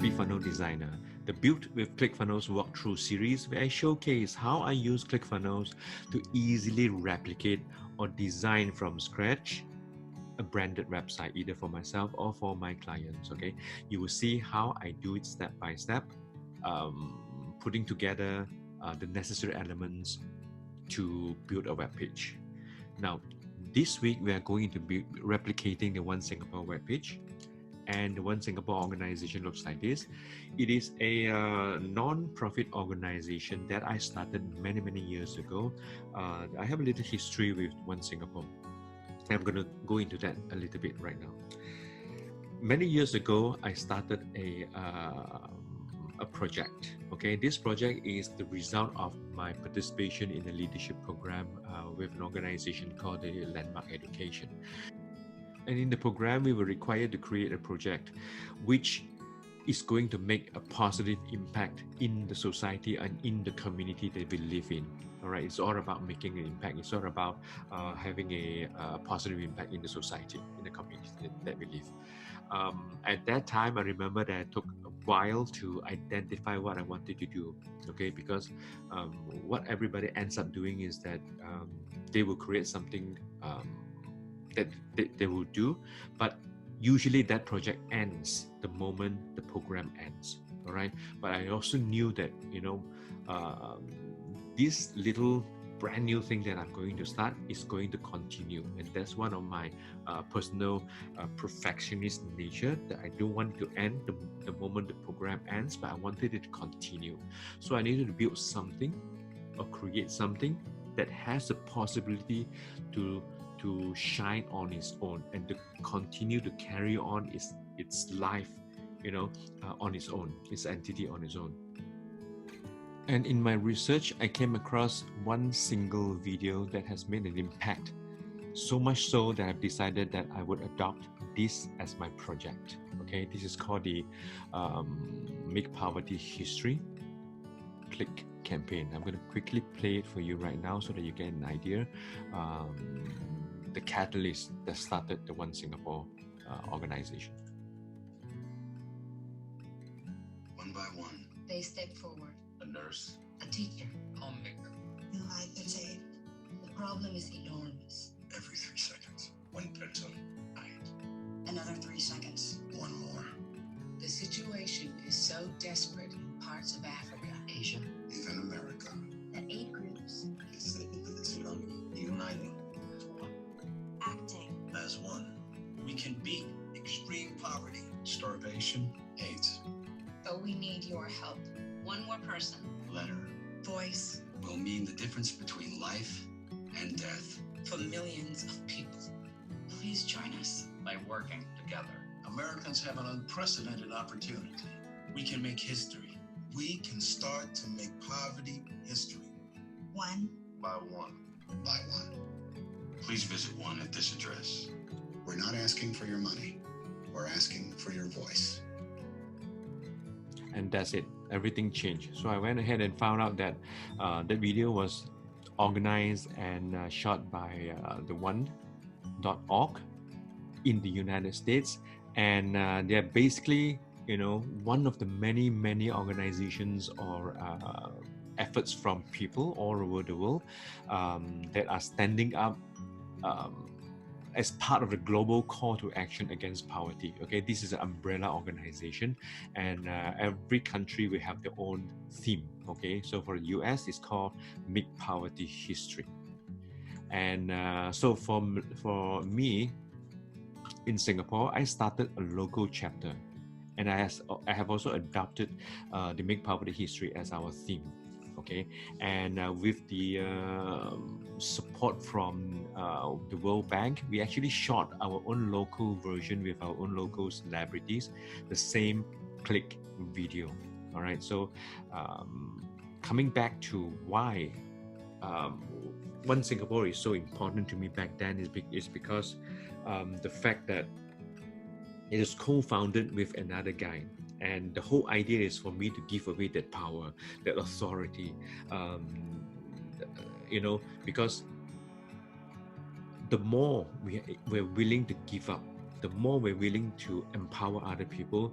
OCP Funnel Designer, the Built with ClickFunnels walkthrough series where I showcase how I use ClickFunnels to easily replicate or design from scratch a branded website, either for myself or for my clients. Okay, you will see how I do it step by step, putting together the necessary elements to build a web page. Now, this week we are going to be replicating the One Singapore webpage, and the One Singapore organization looks like this. It is a non-profit organization that I started many years ago. I have a little history with One Singapore. I'm going to go into that a little bit right now. Many years ago, I started a project. Okay, this project is the result of my participation in a leadership program with an organization called the Landmark Education. And in the program, we were required to create a project which is going to make a positive impact in the society and in the community that we live in. All right, it's all about making an impact. It's all about having a positive impact in the society, in the community that we live. At that time, I remember that it took a while to identify what I wanted to do. Okay, because what everybody ends up doing is that they will create something that they will do, but usually that project ends the moment the program ends. All right, but I also knew that this little brand new thing that I'm going to start is going to continue, and that's one of my personal perfectionist nature, that I don't want to end the moment the program ends, but I wanted it to continue. So I needed to build something or create something that has the possibility to shine on its own and to continue to carry on its life, on its own, its entity on its own. And in my research, I came across one single video that has made an impact, so much so that I've decided that I would adopt this as my project. Okay, this is called the Make Poverty History Click campaign. I'm going to quickly play it for you right now so that you get an idea. The catalyst that started the One Singapore organization. One by one, they step forward. a nurse, A teacher. homemaker. The life potato. The problem is enormous. Every 3 seconds, one person died. Another 3 seconds. One more. The situation is so desperate in parts of Africa, Asia, Even America The aid groups. is uniting as one. Acting. As one, we can beat extreme poverty, starvation, AIDS. but we need your help. One more person. Letter Voice. will mean the difference between life and death. For millions of people. Please join us. By working together. Americans have an unprecedented opportunity. We can make history. We can start to make poverty history. One. By one. By one. Please visit one at this address. We're not asking for your money. We're asking for your voice. And that's it. Everything changed. So I went ahead and found out that that video was organized and shot by the One.org in the United States, and they're basically, one of the many organizations or efforts from people all over the world that are standing up as part of the global call to action against poverty. Okay, this is an umbrella organization, and every country will have their own theme. Okay, so for the US, it's called Make Poverty History, and so for me in Singapore, I started a local chapter, and I have also adopted the Make Poverty History as our theme. Okay, and with the support from the World Bank, we actually shot our own local version with our own local celebrities, the same click video. All right, so coming back to why One Singapore is so important to me back then is because the fact that it is co-founded with another guy. And the whole idea is for me to give away that power, that authority, because the more we're willing to give up, the more we're willing to empower other people,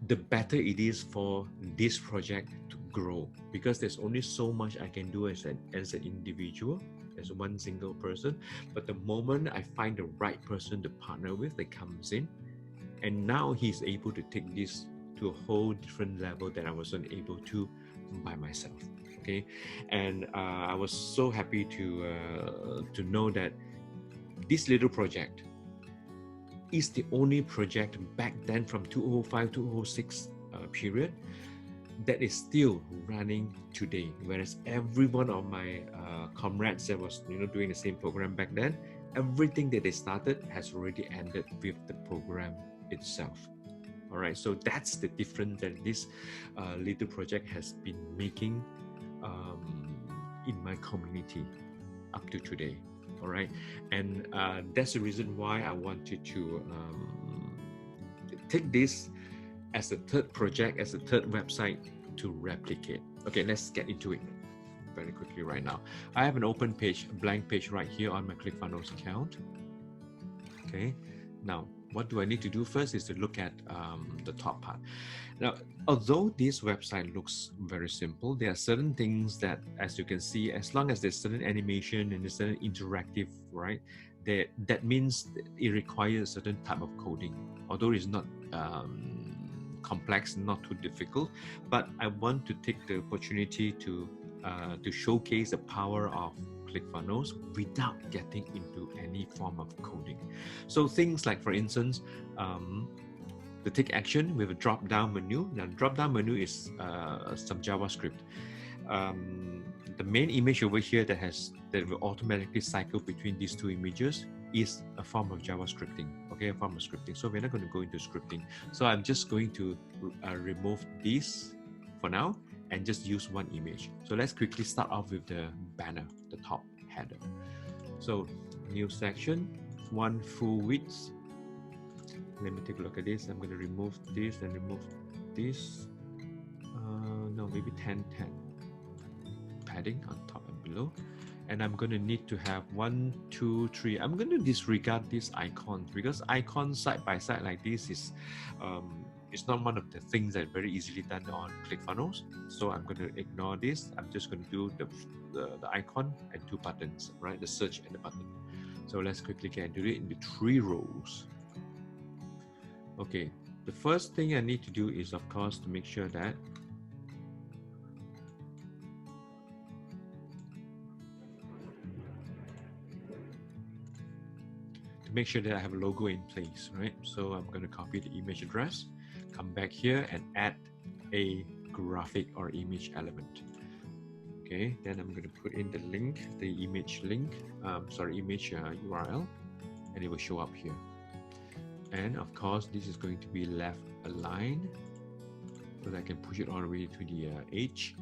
the better it is for this project to grow, because there's only so much I can do as an individual, as one single person. But the moment I find the right person to partner with, that comes in, and now he's able to take this to a whole different level that I wasn't able to by myself. Okay, and I was so happy to know that this little project is the only project back then from 2005 to 2006 period that is still running today, whereas every one of my comrades that was doing the same program back then, everything that they started has already ended with the program itself. All right, so that's the difference that this little project has been making in my community up to today. All right, and that's the reason why I wanted to take this as a third project, as a third website to replicate. Okay, let's get into it very quickly right now. I have an open page, a blank page right here on my ClickFunnels account. Okay, now what do I need to do first is to look at the top part. Now, although this website looks very simple, there are certain things that, as you can see, as long as there's certain animation and there's certain interactive, right, that means it requires a certain type of coding. Although it's not complex, not too difficult, but I want to take the opportunity to showcase the power of ClickFunnels without getting into any form of coding. So things like, for instance, the take action with a drop-down menu. Now, drop-down menu is some JavaScript. The main image over here that will automatically cycle between these two images is a form of JavaScripting. Okay, a form of scripting. So we're not going to go into scripting. So I'm just going to remove this for now and just use one image. So let's quickly start off with the banner, the top header. So new section, one full width. Let me take a look at this. I'm going to remove this and remove this. No, maybe 10 padding on top and below. And I'm going to need to have 1, 2, 3. I'm going to disregard these icons because icons side by side like this is it's not one of the things that are very easily done on ClickFunnels. So I'm going to ignore this. I'm just going to do the icon and 2 buttons, right? The search and the button. So let's quickly get into it in the 3 rows. Okay, the first thing I need to do is, of course, to make sure that I have a logo in place, right? So I'm going to copy the image address, come back here and add a graphic or image element. Okay, then I'm going to put in the link, the image link, image URL, and it will show up here. And of course, this is going to be left aligned so that I can push it all the way to the edge.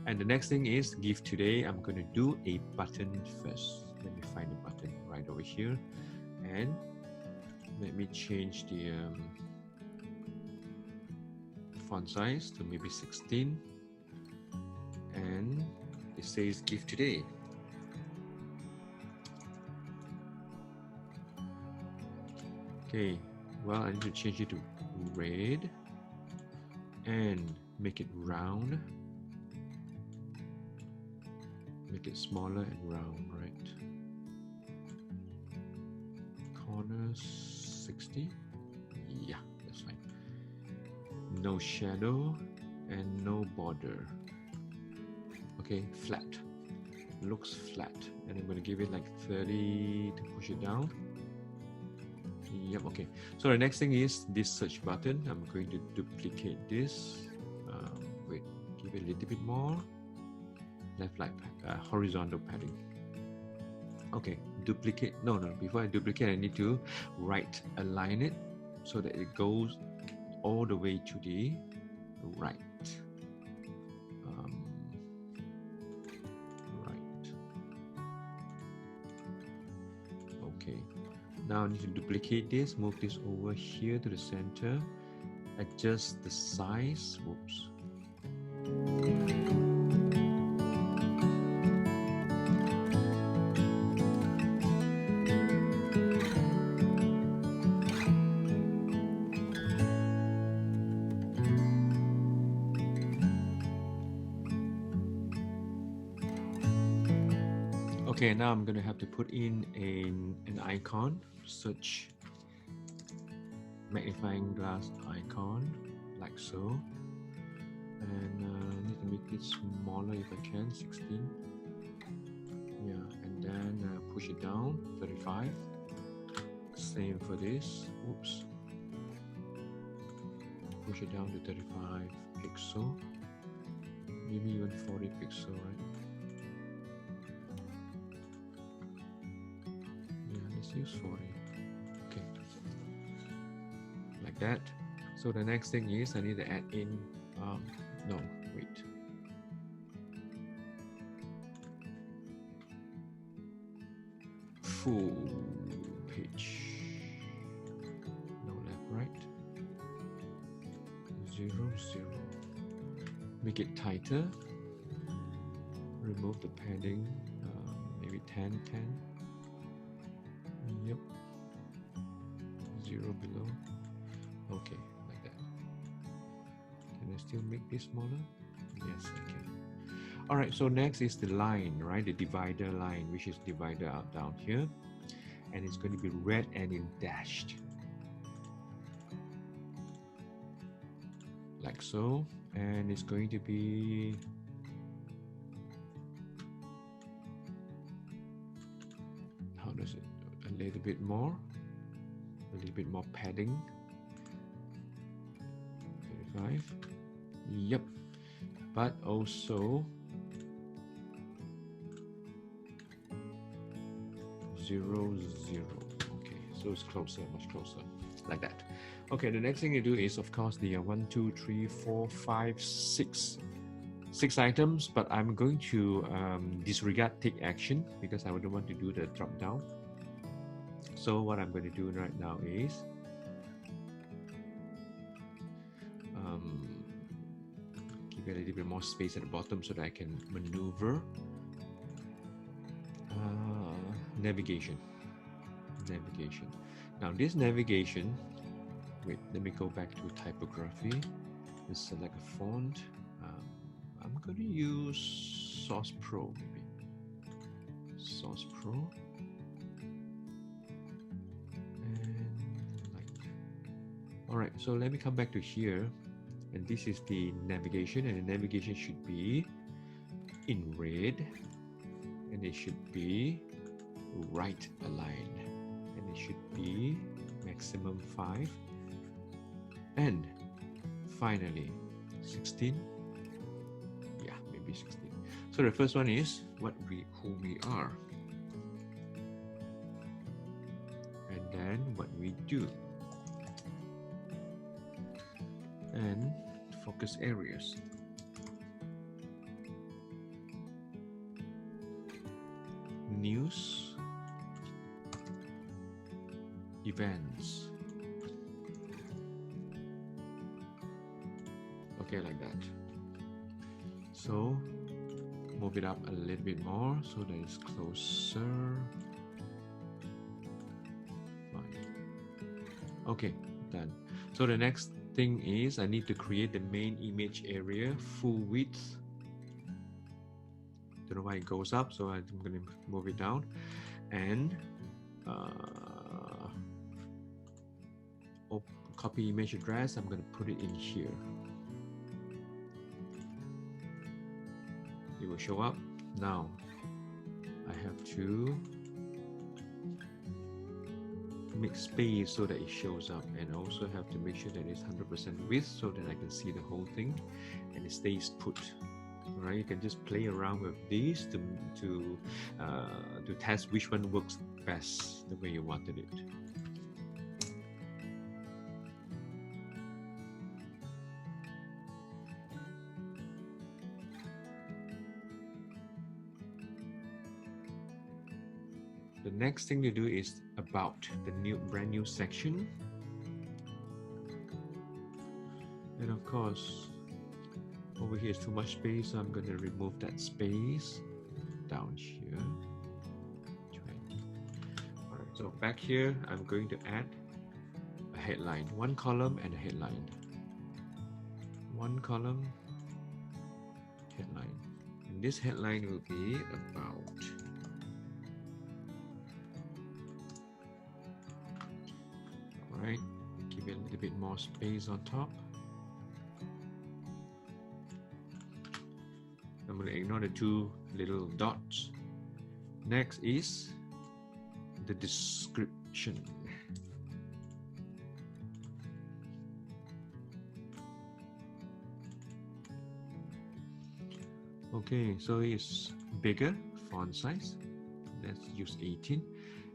And the next thing is give today. I'm going to do a button first. Let me find the button right over here. And let me change the font size to maybe 16. And it says give today. Okay. Well, I need to change it to red and make it round. Make it smaller and round, right? Corners 60. Yeah, that's fine. No shadow and no border. Okay, flat. Looks flat. And I'm going to give it like 30 to push it down. Yep, okay. So the next thing is this search button. I'm going to duplicate this. Wait, give it a little bit more. Left like horizontal padding. Okay, duplicate. No, before I duplicate, I need to right align it so that it goes all the way to the right. Okay. Now I need to duplicate this, move this over here to the center, adjust the size. Whoops. Okay, now I'm going to have to put in an icon, search magnifying glass icon, like so. And I need to make it smaller if I can, 16. Yeah, and then push it down, 35. Same for this. Oops. Push it down to 35 pixel. Maybe even 40 pixel, right? Yeah, let's use 40. Okay. Like that. So the next thing is I need to add in, no, wait. Full page. No left, right. 0, 0. Make it tighter. Remove the padding. Maybe 10, 10. Yep. 0 below. Okay, like that. Can I still make this smaller? Yes, I can. All right, so next is the line, right? The divider line, which is divider out down here. And it's going to be red and in dashed. Like so. And it's going to be how does it? A little bit more padding. 35. Yep. But also 0, 0. Okay, so it's closer, much closer, like that. Okay, the next thing you do is, of course, the 1, 2, 3, 4, 5, 6 items, but I'm going to disregard take action because I wouldn't want to do the drop down. So what I'm going to do right now is give it a little bit more space at the bottom so that I can maneuver. Navigation. Now this navigation, wait, let me go back to typography. Let's select a font. I'm going to use Source Pro, maybe. Source Pro. And like, all right, so let me come back to here. And this is the navigation, and the navigation should be in red, and it should be right aligned, and it should be maximum 5, and finally 16. Yeah, maybe 16. So the first one is who we are, and then what we do, and focus areas. News, events. Okay, like that. So move it up a little bit more so that it's closer. Fine. Okay, done. So the next thing is I need to create the main image area, full width. Don't know why it goes up, so I'm going to move it down, and copy image address. I'm going to put it in here. It will show up. Now I have to make space so that it shows up, and also have to make sure that it's 100% width so that I can see the whole thing and it stays put. Right, you can just play around with these to test which one works best the way you wanted it. The next thing to do is about the brand new section, and of course over here is too much space, so I'm going to remove that space down here. Alright, so back here I'm going to add a headline, 1 column and a headline. 1 column, headline, and this headline will be about bit more space on top. I'm going to ignore the two little dots. Next is the description. Okay, so it's bigger font size. Let's use 18.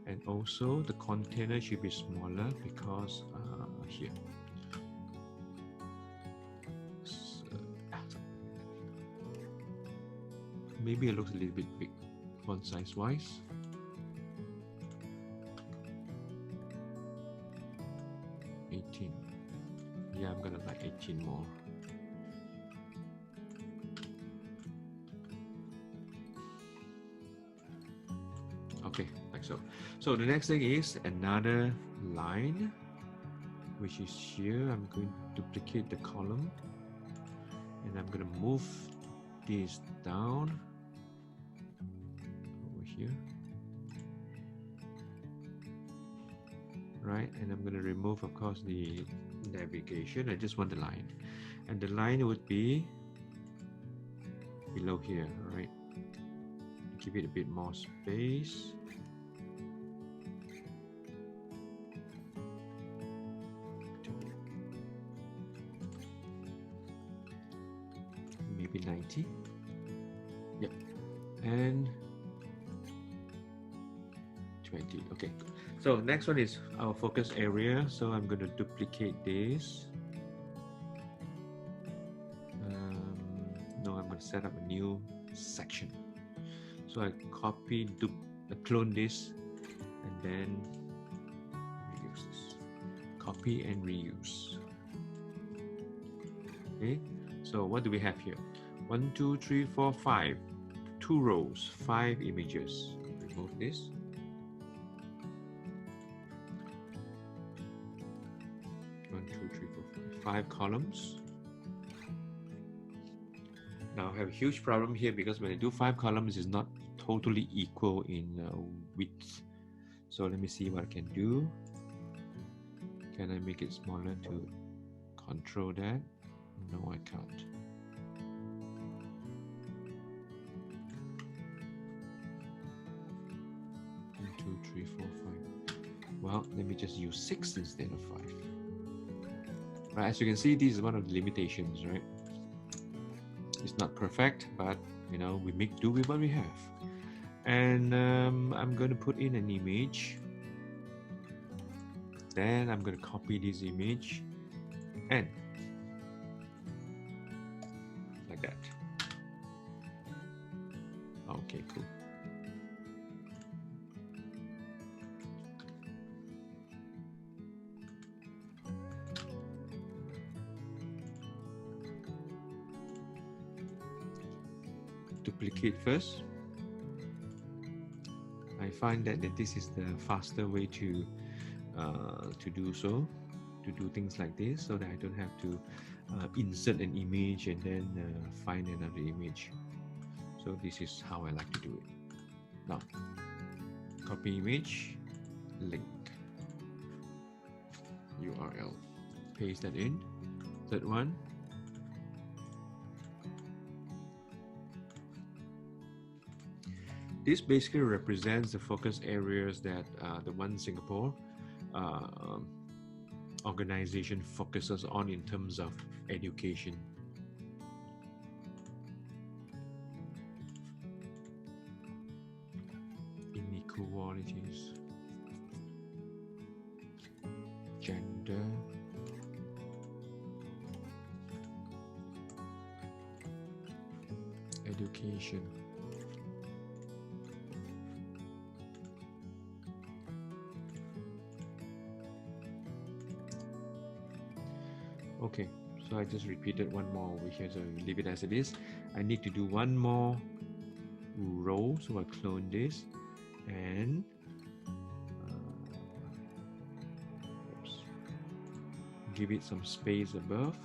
And also the container should be smaller because here. So, maybe it looks a little bit big font size wise. Yeah, I'm gonna like 18 more. Okay, like so. So the next thing is another line, which is here. I'm going to duplicate the column and I'm going to move this down over here. Right, and I'm going to remove, of course, the navigation. I just want the line, and the line would be below here. All right, give it a bit more space. Maybe 90. Yep, and 20. Okay. So next one is our focus area. So I'm going to duplicate this. No, I'm going to set up a new section. So I copy, clone this, and then reuse this. Copy and reuse. Okay. So what do we have here? 1, 2, 3, 4, 5. 2 rows, 5 images. Remove this. Five columns. Now I have a huge problem here because when I do 5 columns, it's not totally equal in width. So let me see what I can do. Can I make it smaller to control that? No, I can't. One, 2, 3, 4, 5. Well, let me just use 6 instead of 5. Right, as you can see, this is one of the limitations, right? It's not perfect, but you know, we make do with what we have. And I'm going to put in an image. Then I'm going to copy this image and like that. Okay, cool. Duplicate first. I find that this is the faster way to do so, to do things like this, so that I don't have to insert an image and then find another image. So this is how I like to do it. Now, copy image, link, URL, paste that in. Third one. This basically represents the focus areas that the One Singapore organization focuses on in terms of education. Inequalities, gender, education. Okay, so I just repeated one more over here, so leave it as it is. I need to do one more row, so I clone this and give it some space above.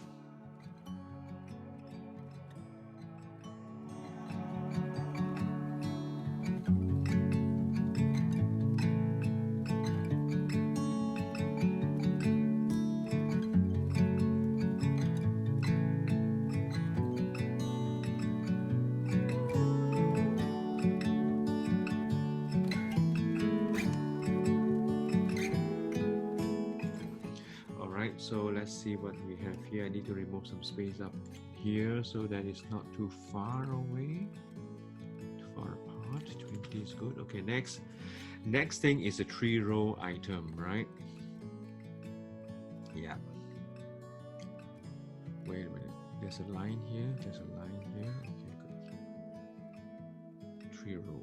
see what we have here. I need to remove some space up here so that it's not too far away, too far apart. 20 is good. Okay, next thing is a 3-row item, right? Yeah. Wait a minute. There's a line here. There's a line here. Okay, good. 3-row.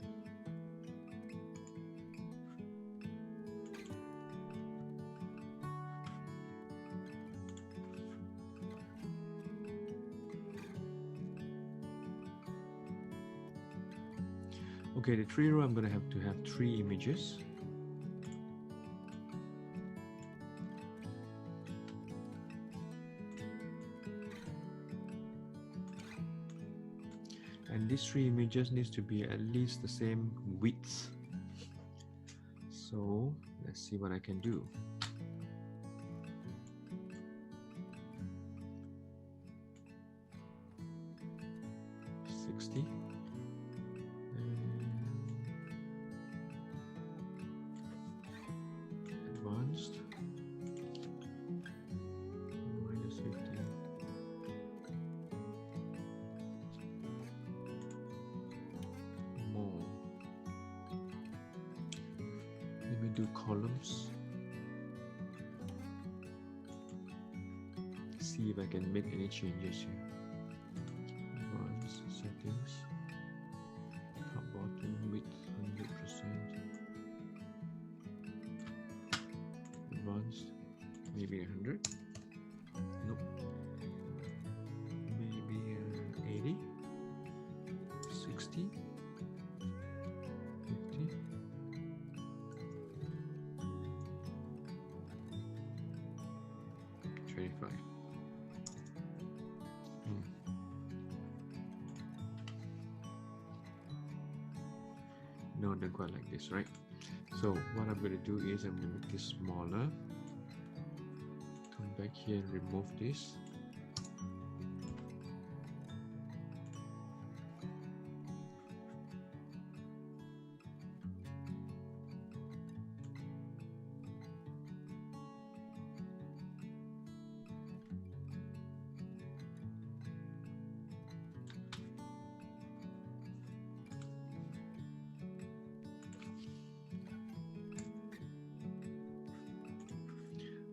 Okay, the 3-row, I'm gonna have to have 3 images. And these 3 images needs to be at least the same width. So let's see what I can do. Do columns. See if I can make any changes here. Advanced settings. Top bottom width 100%. Advanced, maybe 100. Nope. Maybe 80. 60. 50. 25. No, not quite like this, right? So what I'm going to do is I'm going to make this smaller. Come back here and remove this.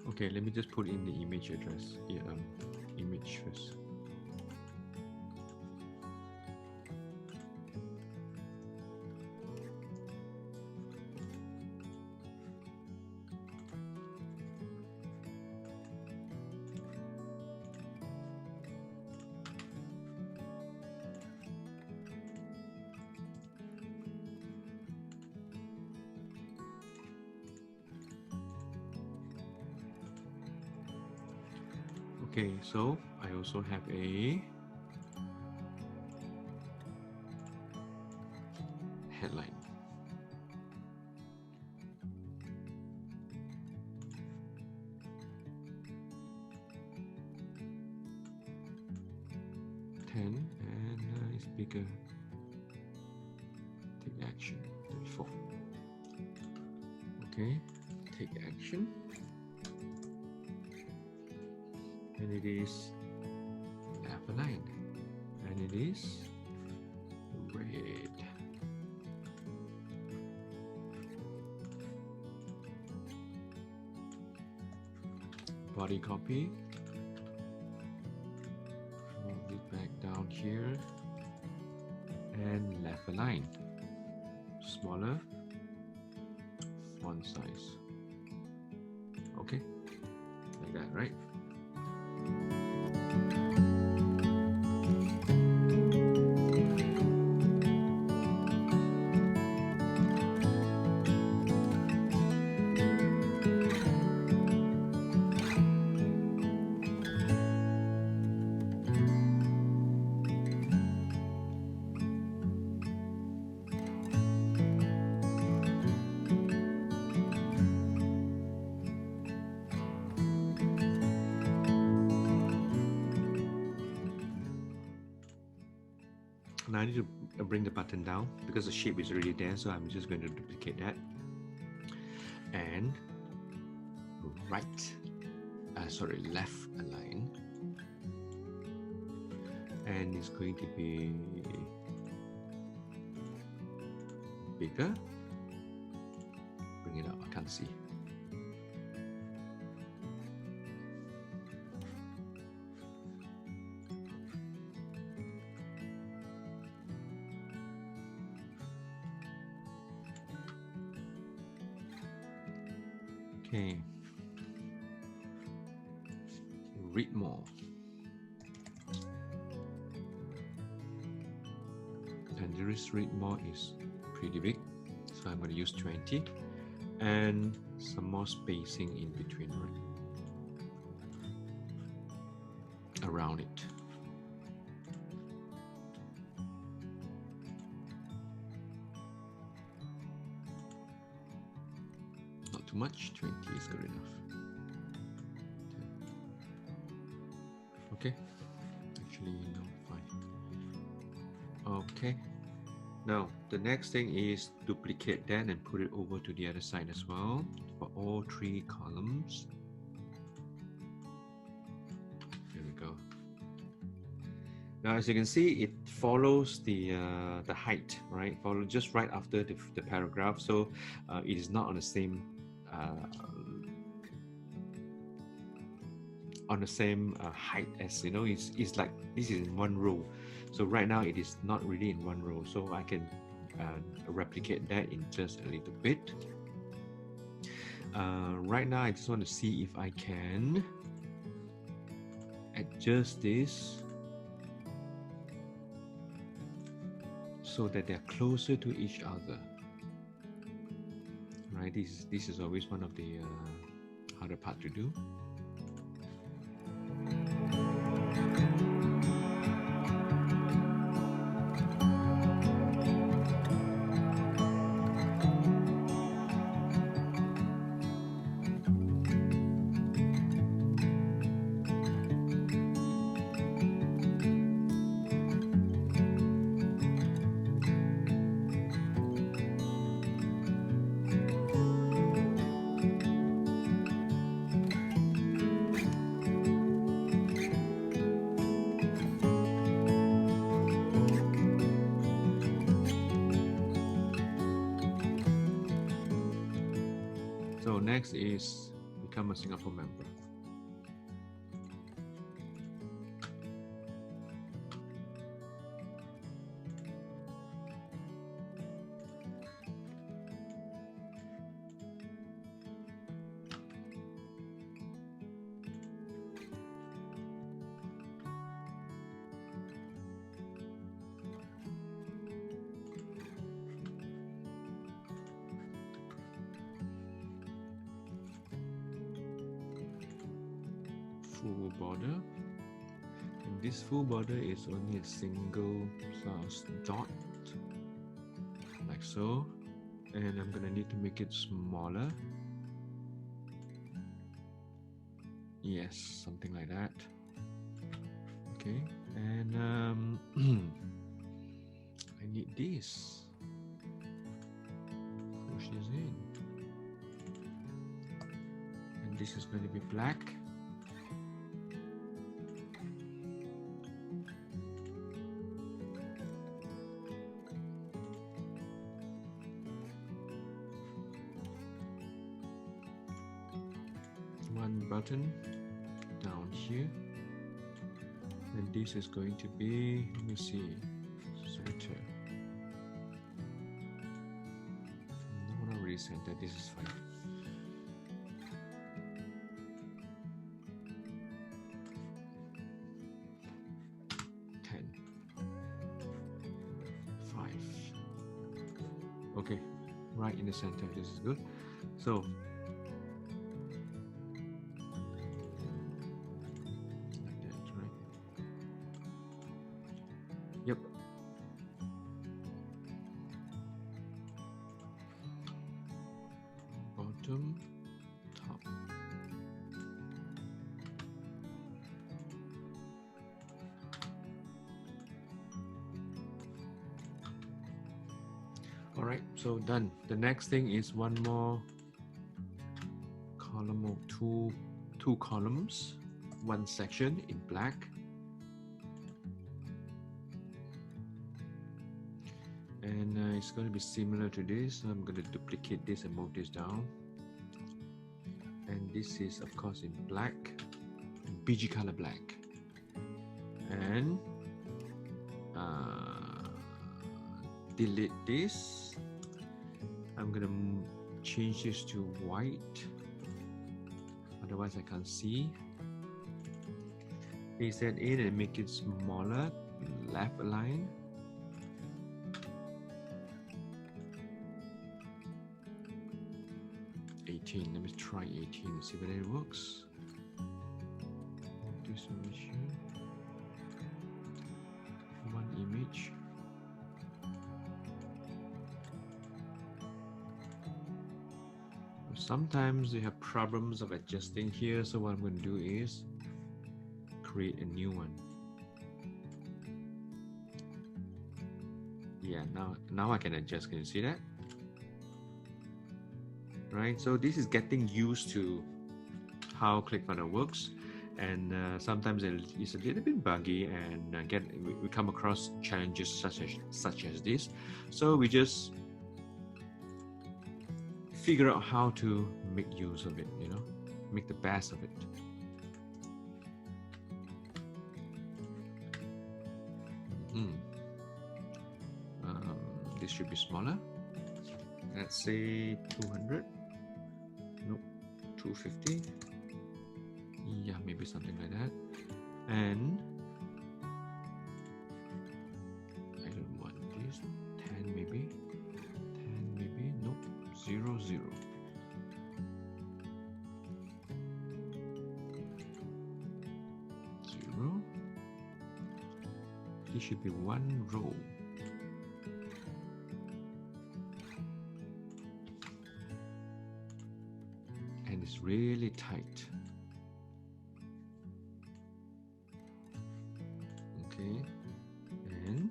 Okay, let me just put in the image address, image first. Okay, so I also have a headline. And it's bigger. Take action. 34. Okay, take action. And it is left aligned, and it is red. Body copy. Move it back down here, and left align. Smaller font size. Okay, like that, right? Now I need to bring the button down because the shape is already there, so I'm just going to duplicate that and right left align, and it's going to be bigger. Bring it up, I can't see. Okay, read more. And this read more is pretty big, so I'm going to use 20 and some more spacing in between, right? Around it. Not too much, 20 is good enough. Okay, actually, no, fine. Okay, now the next thing is duplicate that and put it over to the other side as well for all 3 columns. There we go. Now, as you can see, it follows the height, right? Follow just right after the paragraph, so it is not on the same height as, you know. It's like this is in one row, so right now it is not really in one row, so I can replicate that in just a little bit. Right now I just want to see if I can adjust this so that they're closer to each other, right? This is always one of the harder part to do. So next is become a Singapore member. Full border, and this full border is only a single dot, like so, and I'm gonna need to make it smaller. Yes, something like that. Okay, and I need this. Push this in, and this is going to be black. One button down here, and this is going to be, let me see, center. No, not really center, this is fine. Okay, right in the center, this is good. So like that, right? Yep. Bottom, top. All right, so done. The next thing is one more column of two 2 columns, 1 section in black. And it's going to be similar to this, so I'm going to duplicate this and move this down. And this is of course in black, BG color black. And delete this. I'm going to change this to white, otherwise I can't see. Paste that in and make it smaller, left align. Let me try 18, see whether it works. This over here. One image. Sometimes you have problems of adjusting here, so what I'm going to do is create a new one. Yeah, now I can adjust. Can you see that? Right, so this is getting used to how ClickFunnels works, and sometimes it's a little bit buggy, and we come across challenges such as this. So we just figure out how to make use of it, you know, make the best of it. This should be smaller. Let's say 200. Nope, 250. Yeah, maybe something like that. And I don't want this. 10 maybe. 10 maybe. Nope. 0, 0. This should be 1 row. And it's really tight. Okay, and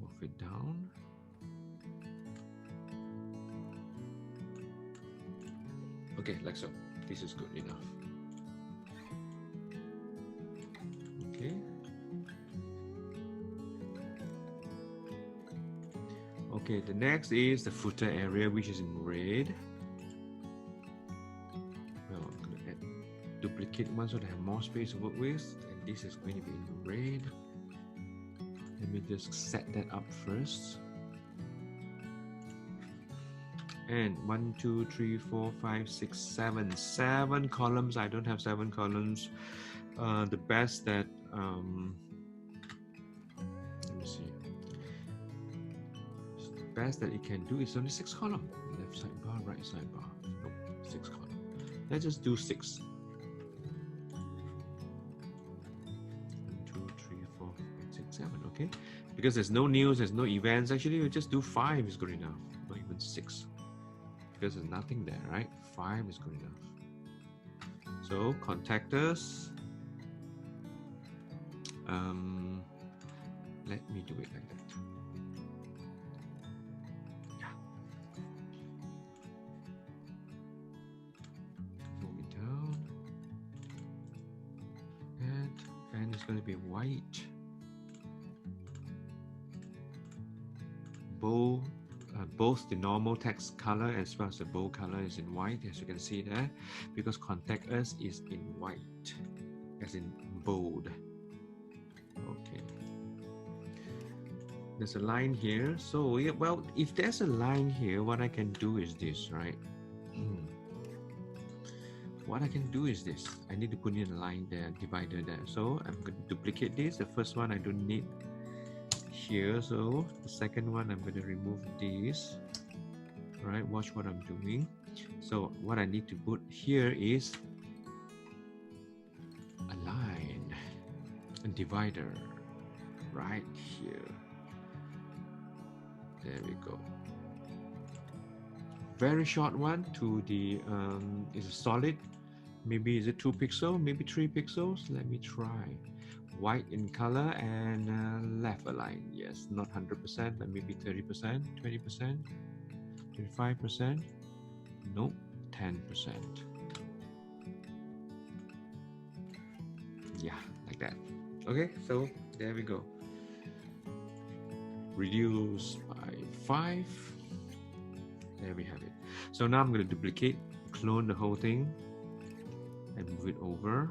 move it down. Okay, like so. This is good enough. Okay. Okay, the next is the footer area, which is in red. Well, I'm going to add duplicate one so they have more space to work with, and this is going to be in red. Let me just set that up first. And 1, 2, 3, 4, 5, 6, 7. 7 columns. I don't have 7 columns. The best that let me see. The best that it can do is only 6 columns. Left sidebar, right sidebar. Nope, 6 columns. Let's just do 6. 1, 2, 3, 4, 5, 6, 7. Okay, because there's no news, there's no events. Actually, we just do 5 is good enough. Not even 6. Because there's nothing there, right? 5 is good enough. So contact us. Let me do it like that. Yeah. Move it down. And it's going to be white. Bold. Both the normal text color as well as the bold color is in white, as you can see there, because contact us is in white, as in bold. Okay. There's a line here. So, yeah, well, if there's a line here, what I can do is this, right? What I can do is this. I need to put in a line there, divider there. So I'm going to duplicate this. The first one I don't need here, so the second one I'm going to remove this. Right, watch what I'm doing. So what I need to put here is a line, a divider right here. There we go. Very short one to the is a solid. Maybe is it 2 pixels, maybe 3 pixels. Let me try. White in color and left align. Yes, not 100%, but maybe 30%, 20%, 25%. Nope, 10%. Yeah, like that. Okay, so there we go. Reduce by 5. There we have it. So now I'm going to duplicate, clone the whole thing, and move it over.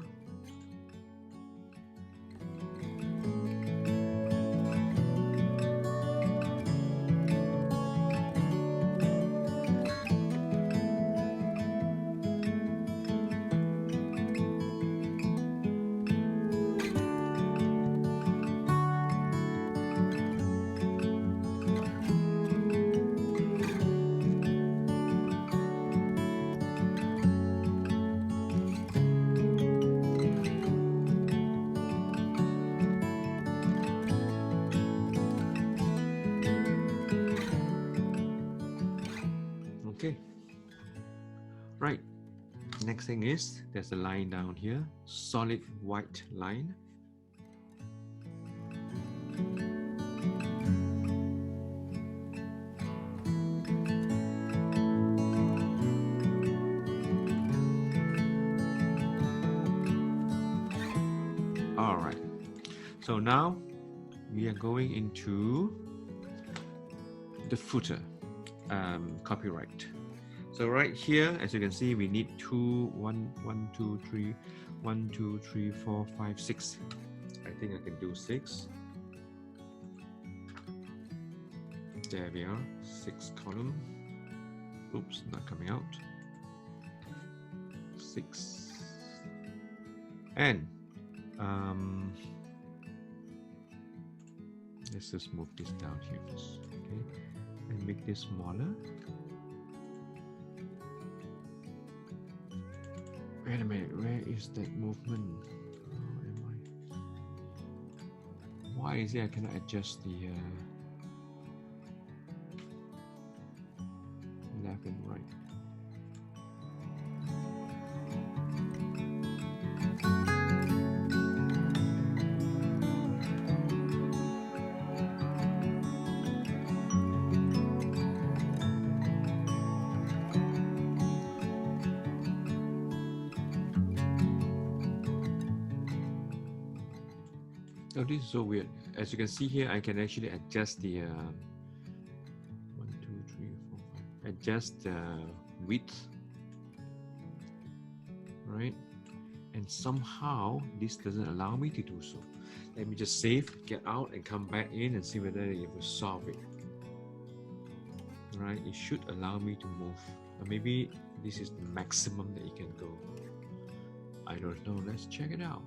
Okay, right. Next thing is there's a line down here, solid white line. All right. So now we are going into the footer, copyright. So right here, as you can see, we need 1, 2, 3, 1, 2, 3, 4, 5, 6. I think I can do 6. There we are, 6 column. Oops, not coming out. 6. And let's just move this down here first, okay, and make this smaller. Wait a minute, where is that movement? Oh, am I? Why is it I cannot adjust the left and right? Oh, this is so weird. As you can see here, I can actually adjust the 1, 2, 3, 4, 5. Adjust the width, right? And somehow this doesn't allow me to do so. Let me just save, get out, and come back in and see whether it will solve it. Right? It should allow me to move. Or maybe this is the maximum that it can go. I don't know. Let's check it out.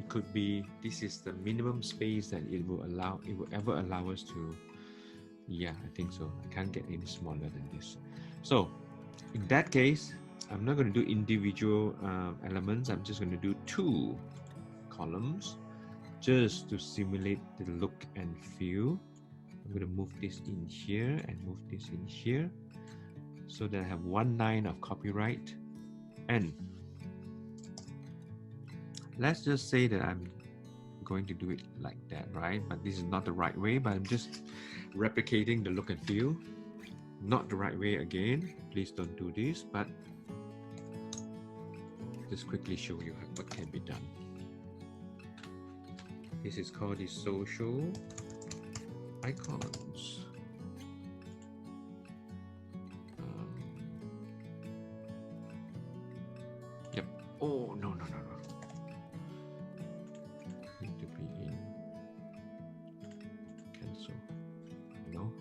Could be this is the minimum space that it will ever allow us to. Yeah, I think so. I can't get any smaller than this. So in that case, I'm not going to do individual elements. I'm just going to do 2 columns just to simulate the look and feel. I'm going to move this in here and move this in here so that I have 1 line of copyright. And let's just say that I'm going to do it like that, right? But this is not the right way, but I'm just replicating the look and feel. Not the right way again. Please don't do this, but just quickly show you what can be done. This is called the social icons. Yep. Oh, no. Need to be in cancel. No.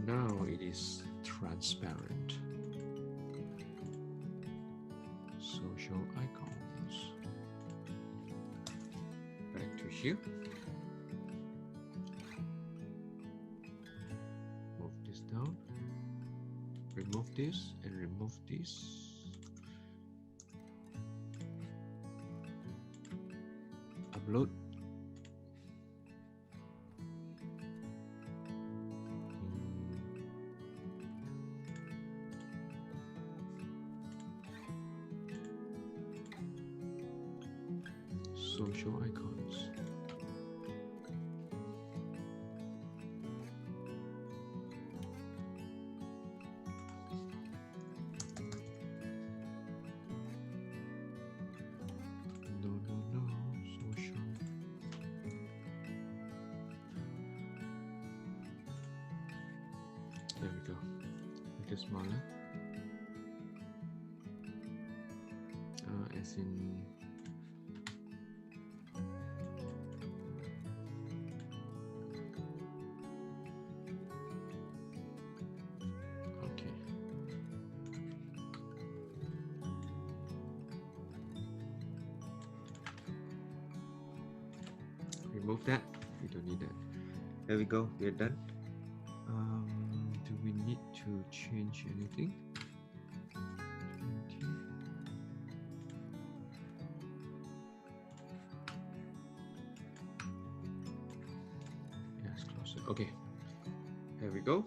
Now it is transparent. Social icons. Back to here. Move this down. Remove this and remove this. Upload. social icons. No, social. There we go. Make it smaller. As in okay. Remove that. We don't need that. There we go. We're done. Do we need to change anything? Yes, close it. Okay. There we go.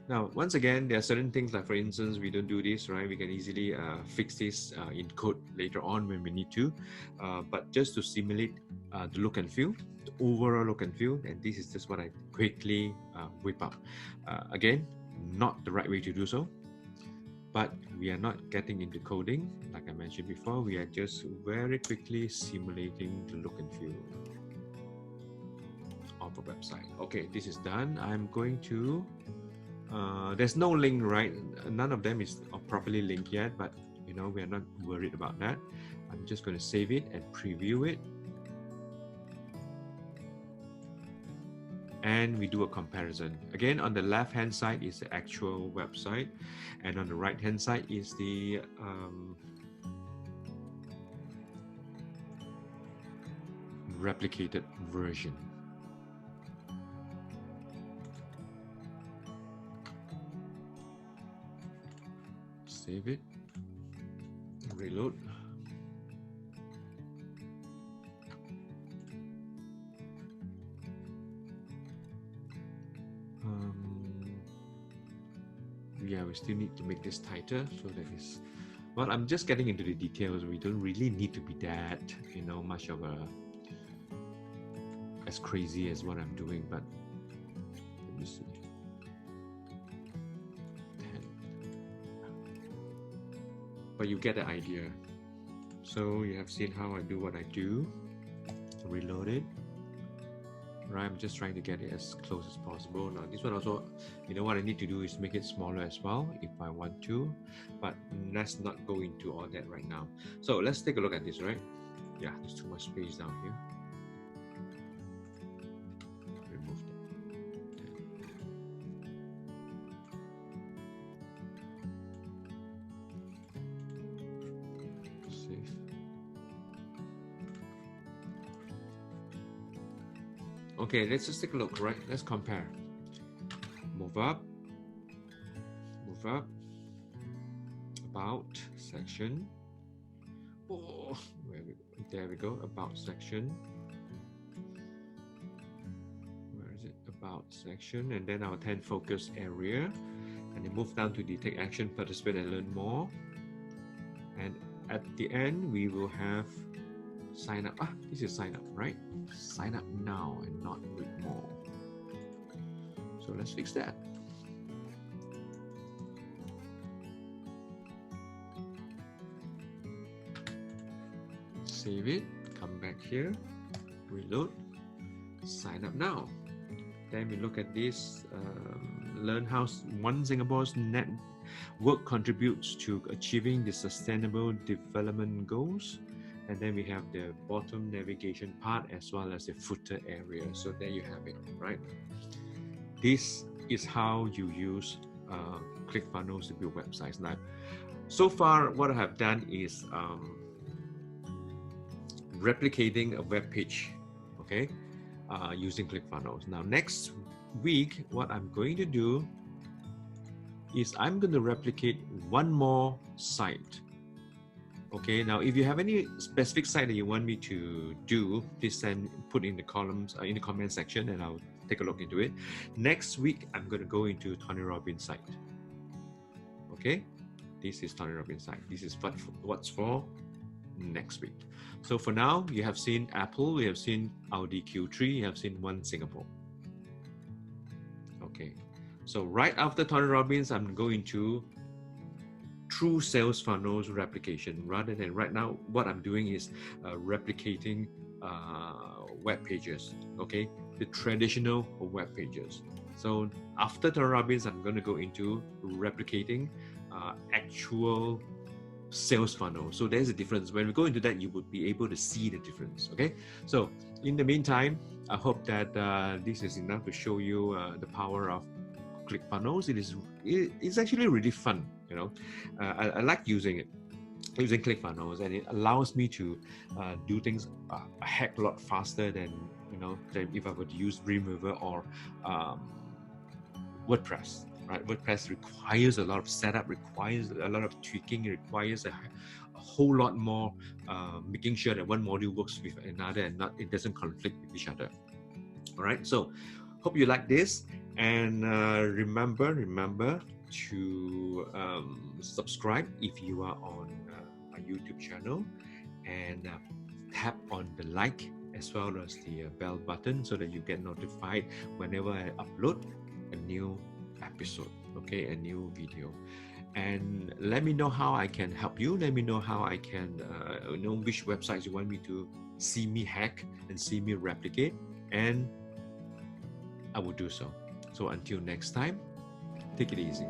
Now, once again, there are certain things like, for instance, we don't do this, right? We can easily fix this in code later on when we need to. But just to simulate the look and feel, the overall look and feel, and this is just what I quickly whip up. Again, not the right way to do so, but we are not getting into coding. Like I mentioned before, we are just very quickly simulating the look and feel of a website. Okay, this is done. I'm going to there's no link, right? None of them is properly linked yet, but you know, we are not worried about that. I'm just going to save it and preview it, and we do a comparison. Again, on the left hand side is the actual website, and on the right hand side is the replicated version. Save it, reload. Yeah, we still need to make this tighter, so that is, well, I'm just getting into the details. We don't really need to be that, you know, much of a as crazy as what I'm doing, but let me see. 10. But you get the idea. So you have seen how I do what I do. Reload it. Right, I'm just trying to get it as close as possible. Now this one also, you know what I need to do is make it smaller as well if I want to, but let's not go into all that right now. So let's take a look at this, right? Yeah, there's too much space down here. Remove that. Save. Okay, let's just take a look, right? Let's compare. Move up, about section. Oh, there we go, about section. Where is it? About section, and then our 10 focus area. And then move down to detect action, participate, and learn more. And at the end, we will have sign up. This is sign up, right? Sign up now and not with more. So let's fix that. Save it, come back here, reload, sign up now. Then we look at this, learn how one Singapore's network contributes to achieving the sustainable development goals. And then we have the bottom navigation part as well as the footer area. So there you have it, right? This is how you use ClickFunnels to build websites. Now, so far what I have done is replicating a web page, okay, using ClickFunnels. Now, next week, what I'm going to do is I'm going to replicate one more site. Okay, now if you have any specific site that you want me to do, please put in the columns, in the comment section, and I'll take a look into it. Next week, I'm going to go into Tony Robbins' site. Okay, this is Tony Robbins' site. This is what's for next week. So for now, you have seen Apple, you have seen Audi Q3, you have seen One Singapore. Okay, so right after Tony Robbins, I'm going to true sales funnels replication. Rather than right now, what I'm doing is replicating web pages. Okay, the traditional web pages. So after Tony Robbins, I'm going to go into replicating actual sales funnel. So there's a difference. When we go into that, you would be able to see the difference. Okay, so in the meantime, I hope that this is enough to show you the power of ClickFunnels. It's actually really fun. You know, I like using ClickFunnels, and it allows me to do things a heck of a lot faster than than if I would use Dreamweaver or WordPress. Right? WordPress requires a lot of setup, requires a lot of tweaking, requires a whole lot more making sure that one module works with another and it doesn't conflict with each other. All right, so hope you like this, and remember to subscribe if you are on my YouTube channel, and tap on the like as well as the bell button so that you get notified whenever I upload a new episode, okay, a new video. And let me know how I can help you. Let me know how I can know which websites you want me to see me hack and see me replicate, and I will do so. So until next time, take it easy.